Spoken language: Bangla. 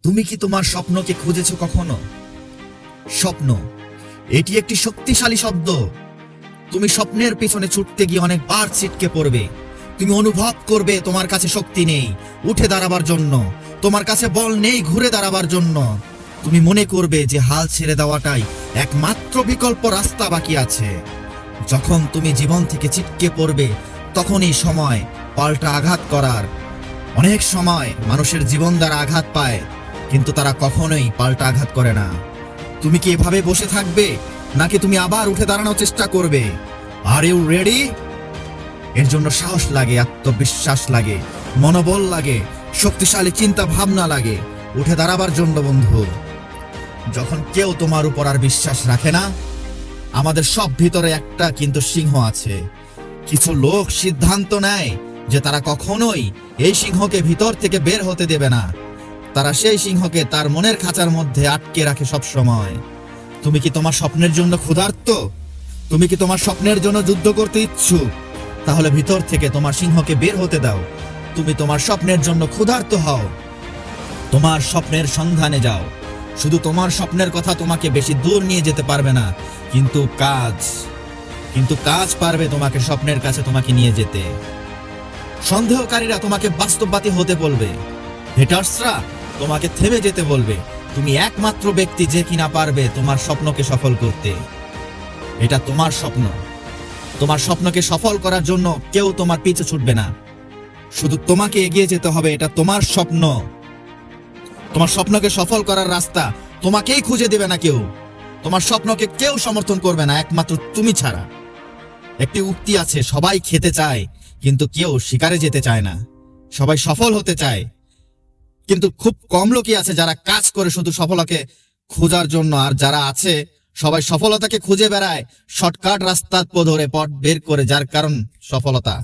তুমি কি তোমার স্বপ্নকে খুঁজেছো কখনো? স্বপ্ন এটি একটি শক্তিশালী শব্দ। তুমি স্বপ্নের পিছনে ছুটতে গিয়ে অনেকবার ছিটকে পড়বে। তুমি অনুভব করবে তোমার কাছে শক্তি নেই উঠে দাঁড়াবার জন্য, তোমার কাছে বল নেই ঘুরে দাঁড়াবার জন্য। তুমি মনে করবে যে হাল ছেড়ে দেওয়াটাই একমাত্র বিকল্প রাস্তা বাকি আছে। যখন তুমি জীবন থেকে ছিটকে পড়বে তখনই সময় পাল্টা আঘাত করার। অনেক সময় মানুষের জীবন দ্বারা আঘাত পায়, কিন্তু তারা কখনোই পাল্টা আঘাত করে না। তুমি কি এভাবে বসে থাকবে, নাকি তুমি আবার উঠে দাঁড়ানোর চেষ্টা করবে? Are you ready? এর জন্য সাহস লাগে, আত্মবিশ্বাস লাগে, মনোবল লাগে, শক্তিশালী চিন্তা ভাবনা লাগে উঠে দাঁড়াবার জন্য। বন্ধু, যখন কেউ তোমার উপর আর বিশ্বাস রাখে না, আমাদের সব ভিতরে একটা কিন্তু সিংহ আছে। কিছু লোক সিদ্ধান্ত নেয় যে তারা কখনোই এই সিংহকে ভিতর থেকে বের হতে দেবে না। তারা সেই সিংহকে তার মনের খাঁচার মধ্যে আটকে রাখে সব সময়। তুমি কি তোমার স্বপ্নের জন্য ক্ষুধার্ত? তুমি কি তোমার স্বপ্নের জন্য যুদ্ধ করতে ইচ্ছুক? তাহলে ভিতর থেকে তোমার সিংহকে বের হতে দাও। তুমি তোমার স্বপ্নের জন্য ক্ষুধার্ত হও, তোমার স্বপ্নের সন্ধানে যাও। শুধু তোমার স্বপ্নের কথা তোমাকে বেশি দূর নিয়ে যেতে পারবে না, কিন্তু কাজ পারবে তোমাকে স্বপ্নের কাছে তোমাকে নিয়ে যেতে। সন্দেহকারীরা তোমাকে বাস্তববাদী হতে বলবে, হেটার্সরা তোমাকে থেমে যেতে বলবে। তুমি একমাত্র ব্যক্তি যে কিনা পারবে তোমার স্বপ্নকে সফল করতে। এটা তোমার স্বপ্ন। তোমার স্বপ্নকে সফল করার জন্য কেউ তোমার পিছু ছুটবে না, শুধু তোমাকে এগিয়ে যেতে হবে। এটা তোমার স্বপ্ন। তোমার স্বপ্নকে সফল করার রাস্তা তোমাকেই খুঁজে দেবে না কেউ। তোমার স্বপ্নকে কেউ সমর্থন করবে না, একমাত্র তুমি ছাড়া। একটি উক্তি আছে, সবাই খেতে চায় কিন্তু কেউ শিকারে যেতে চায় না। সবাই সফল হতে চায়, কিন্তু খুব কম লোকই আছে যারা কাজ করে শুধু সফলতাকে খোঁজার জন্য। আর যারা আছে সবাই সফলতাকে খুঁজে বেড়ায় শর্টকাট রাস্তার ধরে পথ বের করে, যার কারণ সফলতা।